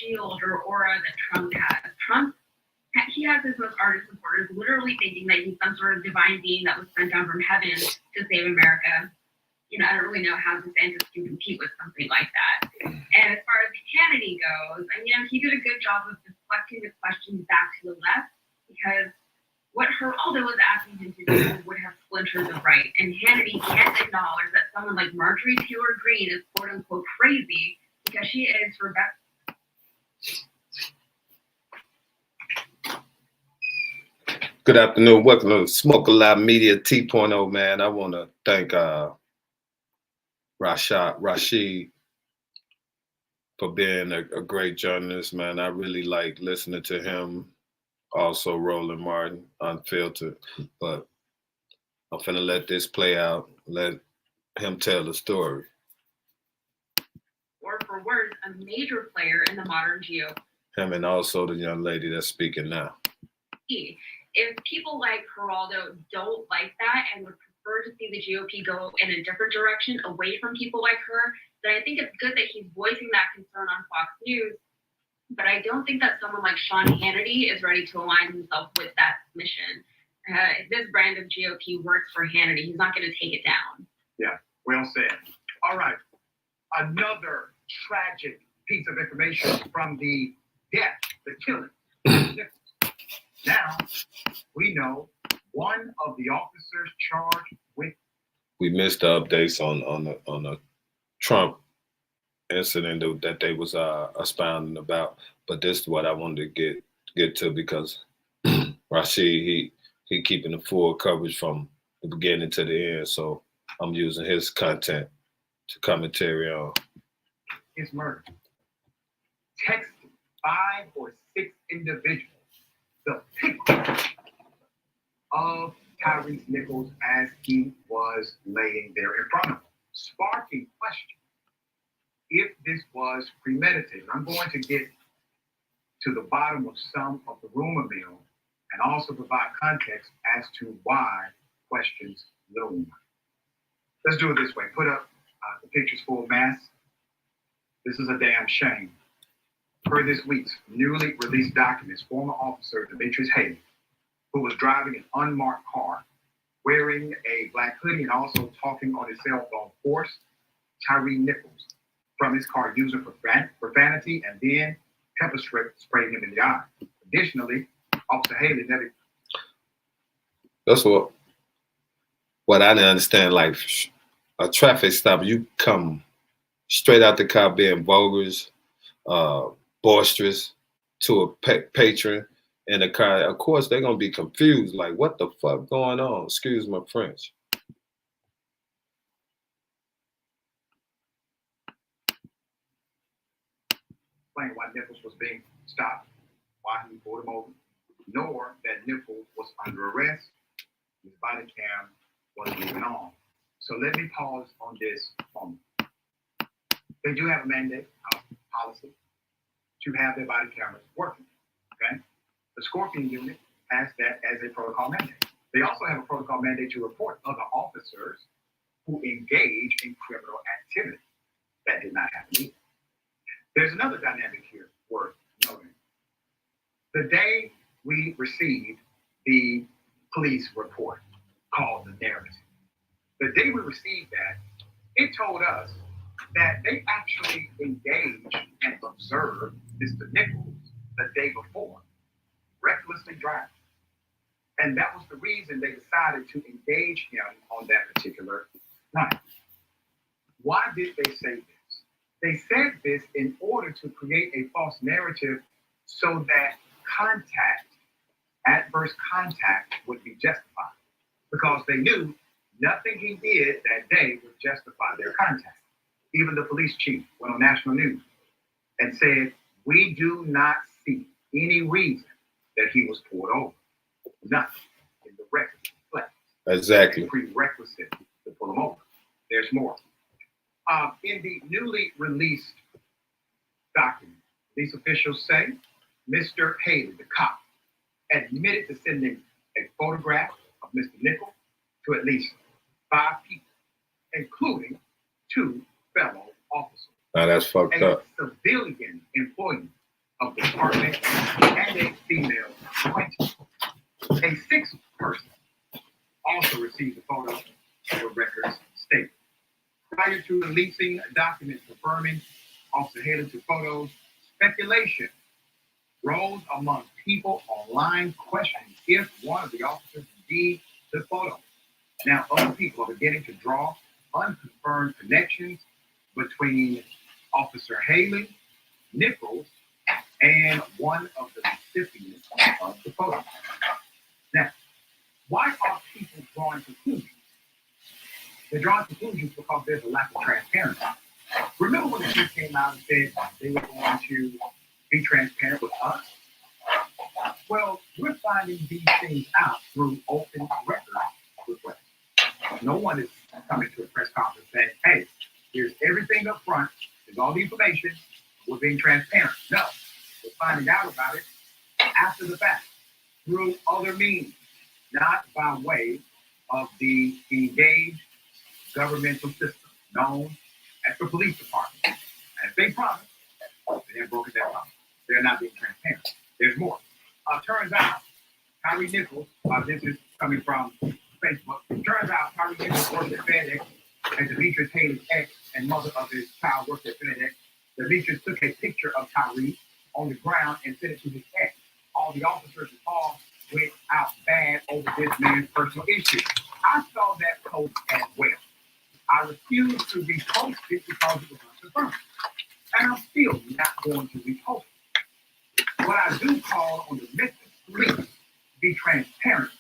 shield or aura that Trump has. Trump, he has his most ardent supporters literally thinking that he's some sort of divine being that was sent down from heaven to save America. I don't really know how DeSantis can compete with something like that. And as far as Hannity goes, he did a good job of deflecting the questions back to the left because what Geraldo was asking him to do would have splintered the right. And Hannity can't acknowledge that someone like Marjorie Taylor Greene is quote unquote crazy because she is Rebecca. Good afternoon. Welcome to Smoke a Lot Media T.O, man. I want to thank Rashad Richey for being a great journalist, man. I really like listening to him. Also, Roland Martin, Unfiltered. But I'm finna let this play out. Let him tell the story. Word for word, a major player in the modern GOP. Him and also the young lady that's speaking now. If people like Geraldo don't like that and would prefer to see the GOP go in a different direction away from people like her, then I think it's good that he's voicing that concern on Fox News. But I don't think that someone like Sean Hannity is ready to align himself with that mission. If this brand of GOP works for Hannity, he's not going to take it down. Yeah, well said. All right, another tragic piece of information from the death, the killing. Now, we know one of the officers charged with. We missed the updates on the Trump incident that they was expounding about, but this is what I wanted to get to because Rashid he keeping the full coverage from the beginning to the end, so I'm using his content to commentary on his murder. Texting 5 or 6 individuals. The picture of Tyrese Nichols as he was laying there in front of him, sparking question if this was premeditated. I'm going to get to the bottom of some of the rumor mill and also provide context as to why questions loom. Let's do it this way. Put up the pictures full mass. This is a damn shame. Per this week's newly released documents, former officer Demetrius Haley, who was driving an unmarked car, wearing a black hoodie and also talking on his cell phone, forced Tyree Nichols from his car using profanity and then pepper spraying him in the eye. Additionally, Officer Haley never. That's what I didn't understand. Like a traffic stop, you come straight out the car being vulgar, boisterous to a patron in the car. Of course, they're gonna be confused. Like, what the fuck going on? Excuse my French. Explain why Nichols was being stopped, why he pulled him over, nor that Nichols was under arrest. His body cam wasn't even on. So let me pause on this moment. They do have a mandate, policy, to have their body cameras working. Okay, the Scorpion unit has that as a protocol mandate. They also have a protocol mandate to report other officers who engage in criminal activity. That did not happen either. There's another dynamic here worth noting. The day we received the police report called the narrative, the day we received that, it told us that they actually engaged and observed Mr. Nichols the day before, recklessly driving. And that was the reason they decided to engage him on that particular night. Why did they say this? They said this in order to create a false narrative so that adverse contact would be justified. Because they knew nothing he did that day would justify their contact. Even the police chief went on national news and said, we do not see any reason that he was pulled over. Nothing in the record reflects. Exactly. A prerequisite to pull him over. There's more. In the newly released document, these officials say Mr. Haley, the cop, admitted to sending a photograph of Mr. Nichols to at least 5 people, including 2 fellow officers. Now that's fucked up. A civilian employee department and a female 20. A sixth person also received the photo of the records state. Prior to releasing documents confirming Officer Haley took photos, speculation rose among people online questioning if one of the officers indeed took photos. Now, other people are beginning to draw unconfirmed connections between Officer Haley, Nichols, and one of the recipients of the photo. Now, why are people drawing conclusions? They're drawing conclusions because there's a lack of transparency. Remember when the chief came out and said they were going to be transparent with us? Well, we're finding these things out through open record requests. No one is coming to a press conference saying, hey, here's everything up front, there's all the information, we're being transparent. No, we're finding out about it after the fact, through other means, not by way of the engaged governmental system known as the police department. As they promised, they have broken their promise. They're not being transparent. There's more. Turns out, Tyree Nichols, this is coming from Facebook, turns out Tyree Nichols worked at FedEx, and Demetrius Haley's ex and mother of his child worked at FedEx. Demetrius took a picture of Tyree on the ground and sent it to his ex. All the officers involved went out bad over this man's personal issue. I saw that post as well. I refused to repost it because it was unconfirmed. And I'm still not going to repost it. What I do call on the Mr. Police to be transparent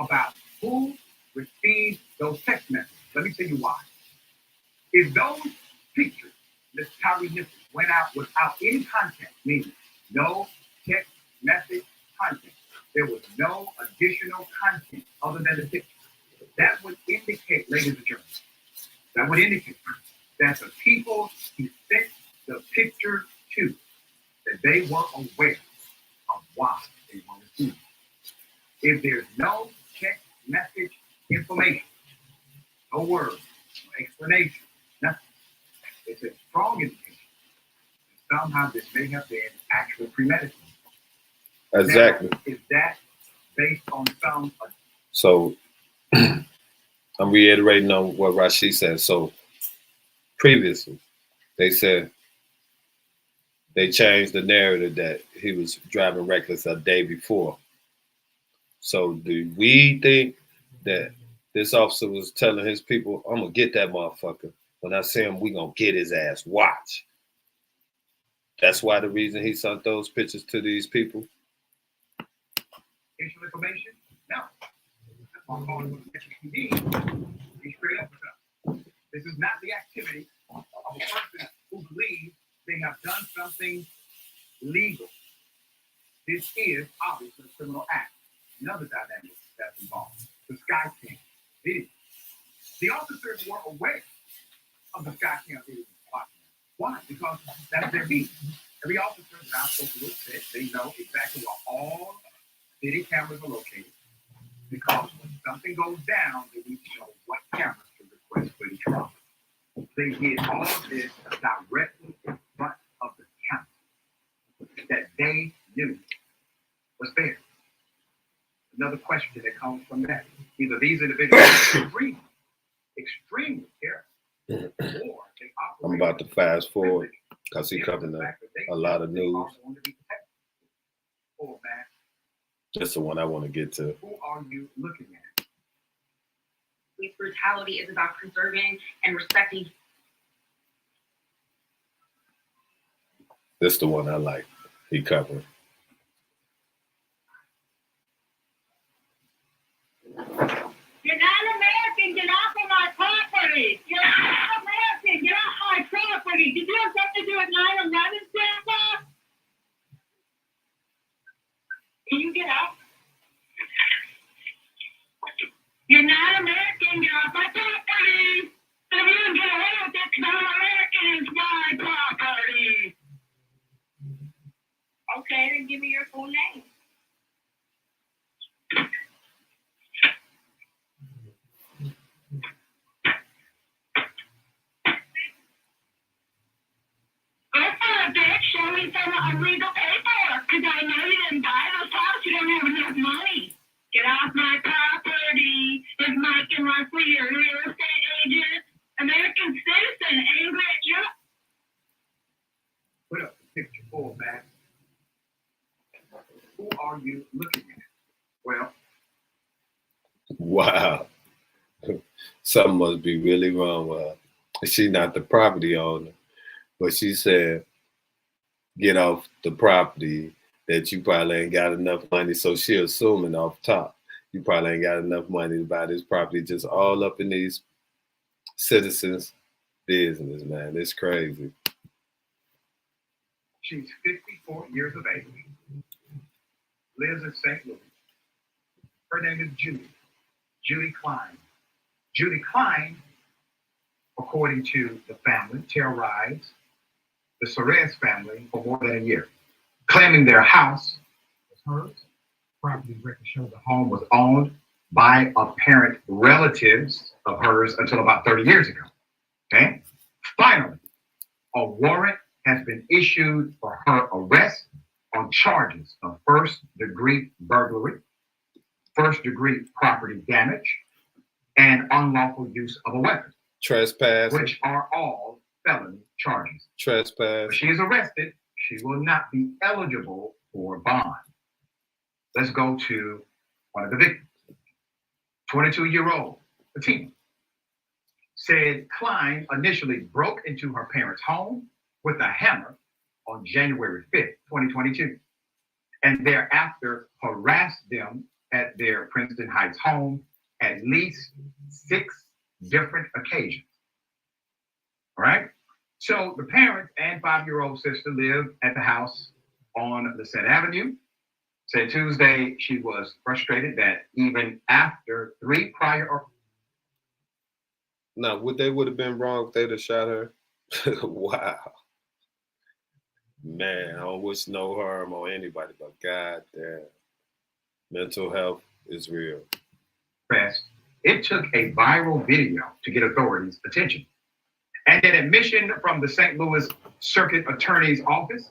about who received those text messages. Let me tell you why. If those pictures that Tyree Nichols went out without any content, meaning no text message content, there was no additional content other than the picture, that would indicate, ladies and gentlemen, that would indicate that the people he sent the picture to, that they were aware of why they were receiving. If there's no text message information, no words, no explanation, nothing, it's a strong indication that somehow this may have been actually premeditated. Exactly. Now, is that based on some? So I'm reiterating on what Rashid said. So previously, they said they changed the narrative that he was driving reckless a day before. So do we think that this officer was telling his people, I'm going to get that motherfucker. When I see him, we going to get his ass. Watch. That's why the reason he sent those pictures to these people? Information? No. That's why I'm calling it the PD. Be straight up with us. This is not the activity of a person who believes they have done something legal. This is obviously a criminal act. Another dynamic that's involved. The Skycam video. The officers were aware of the Skycam video. Why? Because that's their beat. Every officer that I've spoken with said they know exactly where all city cameras are located. Because when something goes down, they need to know what cameras to request for each officer. They did all of this directly in front of the camera that they knew was there. Another question that comes from that. Either these individuals are extremely careful, or they operate. I'm about to fast forward because he's covering a lot of news. That's the one I want to get to. Who are you looking at? Police brutality is about preserving and respecting. This is the one I like. He covered. You're not American. Get off of my property. You're not American. Get off my property. Did you have something to do with 9/11, Grandpa? Can you get out? You're not American. Get off my property. If you can get away with it, because I'm American, it's my property. Okay, then give me your full name. Bitch, show me some illegal paperwork. picture full back. Who are you looking at? Well, Wow. Something must be really wrong with her. She's not the property owner, but she said, get off the property that you probably ain't got enough money. So she assuming off top, you probably ain't got enough money to buy this property, just all up in these citizens' business, man. It's crazy. she's 54 years of age, lives in St. Louis. Her name is Judy Klein. Judy Klein, according to the family, terrorized the Suarez family for more than a year, claiming their house was hers. Property records show the home was owned by apparent relatives of hers until about 30 years ago. Okay? Finally, a warrant has been issued for her arrest on charges of first-degree burglary, first-degree property damage, and unlawful use of a weapon, Trespass. which are all felony charges. Trespass. If she is arrested, she will not be eligible for bond. Let's go to one of the victims. 22-year-old Fatima said Klein initially broke into her parents' home with a hammer on January 5th, 2022, and thereafter harassed them at their Princeton Heights home at least 6 different occasions. All right? So the parents and 5-year-old sister lived at the house on Lisette Avenue. Said Tuesday she was frustrated that even after 3 prior... Now, would have been wrong if they'd have shot her? Wow. Man, I don't wish no harm on anybody, but God damn. Mental health is real. It took a viral video to get authorities' attention. And an admission from the St. Louis Circuit Attorney's Office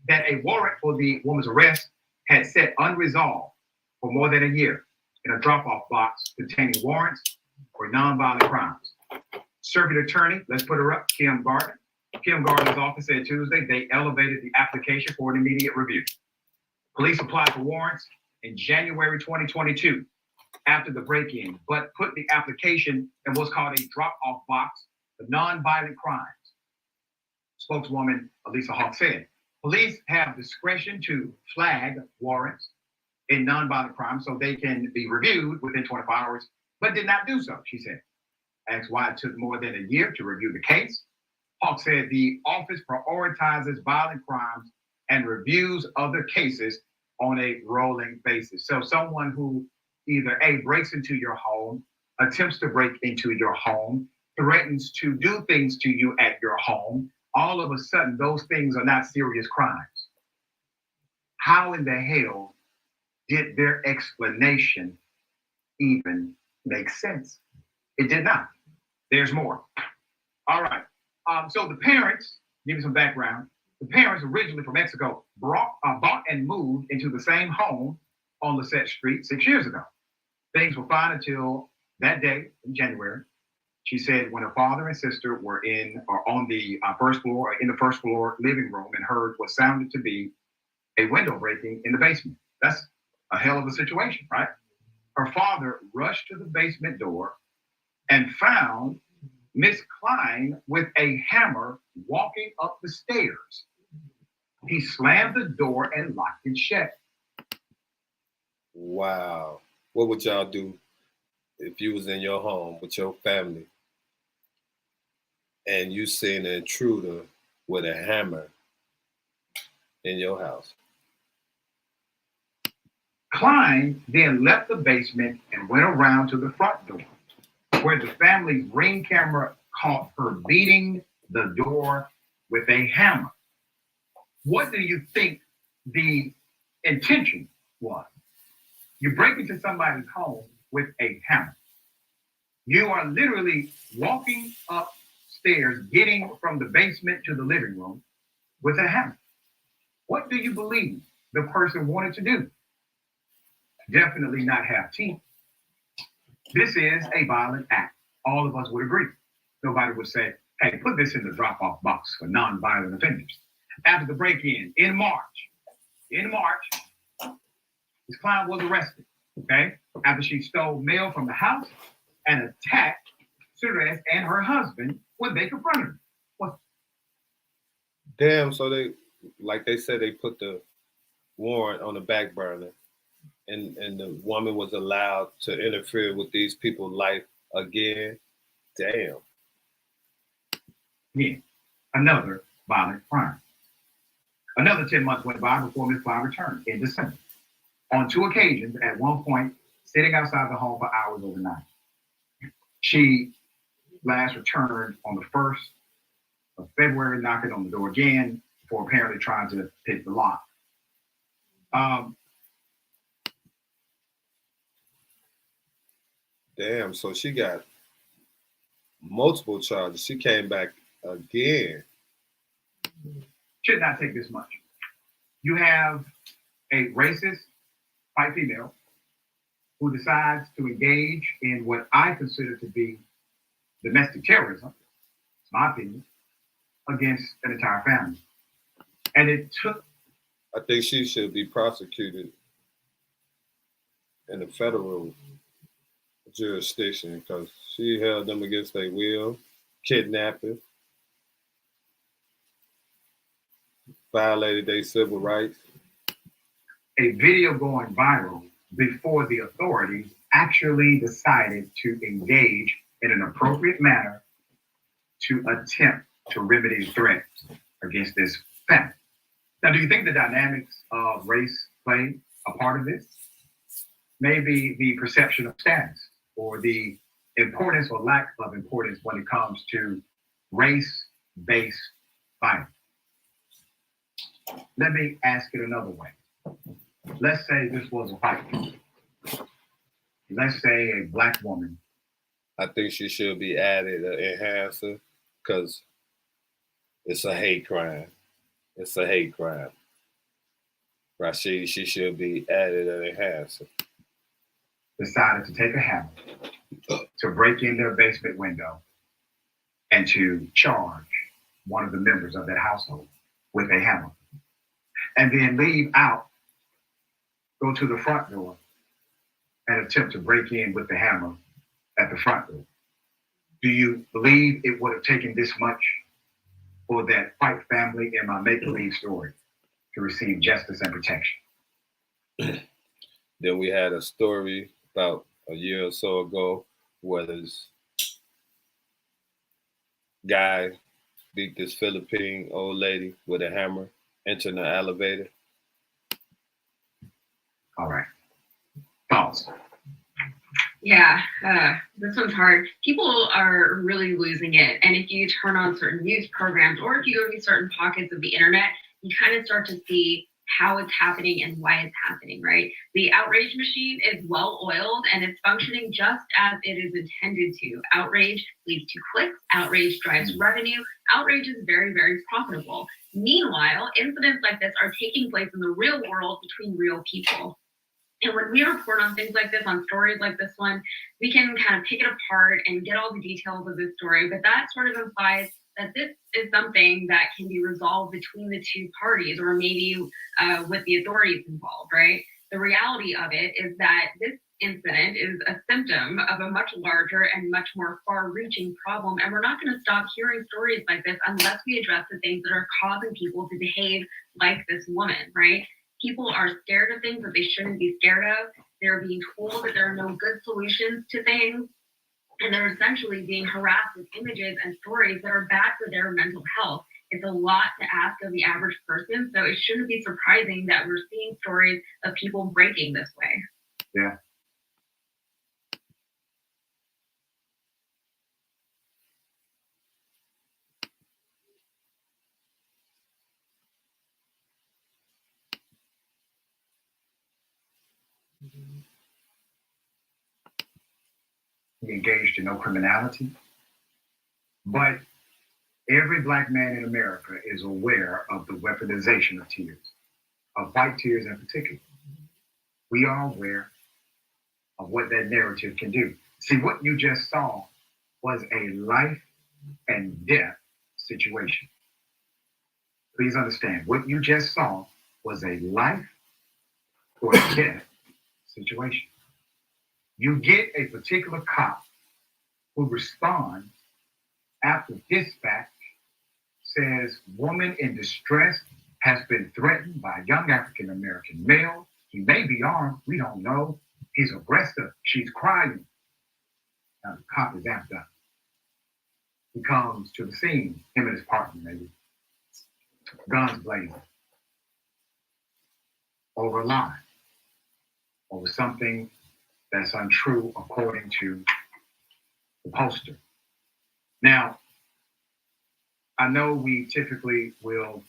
that a warrant for the woman's arrest had sat unresolved for more than a year in a drop-off box containing warrants for nonviolent crimes. Circuit Attorney, let's put her up, Kim Gardner. Kim Gardner's office said Tuesday they elevated the application for an immediate review. Police applied for warrants in January 2022 after the break-in, but put the application in what's called a drop-off box for nonviolent crimes. Spokeswoman Elisa Hawk said, police have discretion to flag warrants in nonviolent crimes so they can be reviewed within 24 hours, but did not do so, she said. Asked why it took more than a year to review the case, Hawk said the office prioritizes violent crimes and reviews other cases on a rolling basis. So someone who either A, breaks into your home, attempts to break into your home, threatens to do things to you at your home, all of a sudden those things are not serious crimes. How in the hell did their explanation even make sense? It did not. There's more. All right. So the parents, give you some background. The parents, originally from Mexico, bought and moved into the same home on Lisette Street 6 years ago. Things were fine until that day in January. She said when her father and sister were on the first floor, in the first floor living room, and heard what sounded to be a window breaking in the basement. That's a hell of a situation, right? Her father rushed to the basement door and found Miss Klein with a hammer walking up the stairs. He slammed the door and locked it shut. Wow. What would y'all do if you was in your home with your family and you seen an intruder with a hammer in your house? Klein then left the basement and went around to the front door, where the family's Ring camera caught her beating the door with a hammer. What do you think the intention was? You break into somebody's home with a hammer. You are literally walking upstairs, getting from the basement to the living room with a hammer. What do you believe the person wanted to do? Definitely not have teeth. This is a violent act. All of us would agree. Nobody would say, hey, put this in the drop-off box for non-violent offenders. after the break-in in March. In March, this client was arrested, okay, after she stole mail from the house and attacked Suarez and her husband when they confronted her. What? Damn, so they, like they said, they put the warrant on the back burner, and the woman was allowed to interfere with these people's life again. Damn. Yeah, another violent crime. Another 10 months went by before Ms. Bond returned in December. On 2 occasions, at one point, sitting outside the home for hours overnight. She last returned on the 1st of February, knocking on the door again before apparently trying to pick the lock. Damn, so she got multiple charges. She came back again. Should not take this much. You have a racist white female who decides to engage in what I consider to be domestic terrorism, it's my opinion, against an entire family. And it took... I think she should be prosecuted in the federal jurisdiction because she held them against their will, kidnapping, violated their civil rights. A video going viral before the authorities actually decided to engage in an appropriate manner to attempt to remedy threats against this family. Now, do you think the dynamics of race play a part of this? Maybe the perception of status or the importance or lack of importance when it comes to race-based violence. Let me ask it another way. Let's say this was a white woman. Let's say a black woman. I think she should be added an enhancer because it's a hate crime. It's a hate crime. Rashid, she should be added an enhancer. Decided to take a hammer to break in their basement window and to charge one of the members of that household with a hammer. And then leave out, go to the front door and attempt to break in with the hammer at the front door. Do you believe it would have taken this much for that white family in my make-believe story to receive justice and protection? Then we had a story about a year or so ago where this guy beat this Philippine old lady with a hammer, entering the elevator. All right. Thoughts? Yeah, this one's hard. People are really losing it. And if you turn on certain news programs or if you go to certain pockets of the internet, you kind of start to see how it's happening and why it's happening, right? The outrage machine is well oiled and it's functioning just as it is intended to. Outrage leads to clicks, outrage drives revenue, outrage is very, very profitable. Meanwhile, incidents like this are taking place in the real world between real people. And when we report on things like this, on stories like this one, we can kind of pick it apart and get all the details of this story. But that sort of implies that this is something that can be resolved between the two parties or maybe with the authorities involved, right? The reality of it is that this incident is a symptom of a much larger and much more far-reaching problem. And we're not going to stop hearing stories like this unless we address the things that are causing people to behave like this woman, right? People are scared of things that they shouldn't be scared of. They're being told that there are no good solutions to things. And they're essentially being harassed with images and stories that are bad for their mental health. It's a lot to ask of the average person. So it shouldn't be surprising that we're seeing stories of people breaking this way. Yeah. He engaged in no criminality, but every black man in America is aware of the weaponization of tears, of white tears in particular. We are aware of what that narrative can do. See, what you just saw was a life and death situation. Please understand, what you just saw was a life or death situation. You get a particular cop who responds after dispatch says, woman in distress has been threatened by a young African American male. He may be armed. We don't know. He's aggressive. She's crying. Now the cop is amped up. He comes to the scene, him and his partner, maybe. Guns blazing. Over a lie. Over something that's untrue according to the poster. Now, I know we typically will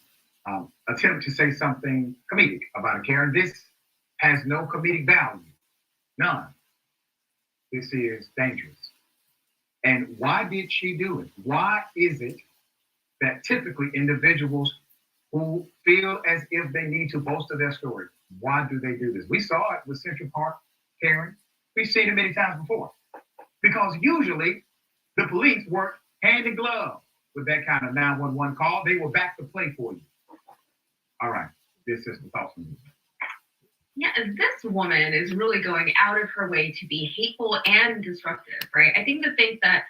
attempt to say something comedic about it, Karen. This has no comedic value. None. This is dangerous. And why did she do it? Why is it that typically individuals who feel as if they need to bolster their story, why do they do this? We saw it with Central Park, Karen. We've seen it many times before. Because usually the police work hand in glove with that kind of 911 call. They will back the play for you. All right, this is the thoughts from you. Yeah, this woman is really going out of her way to be hateful and disruptive, right? I think the thing that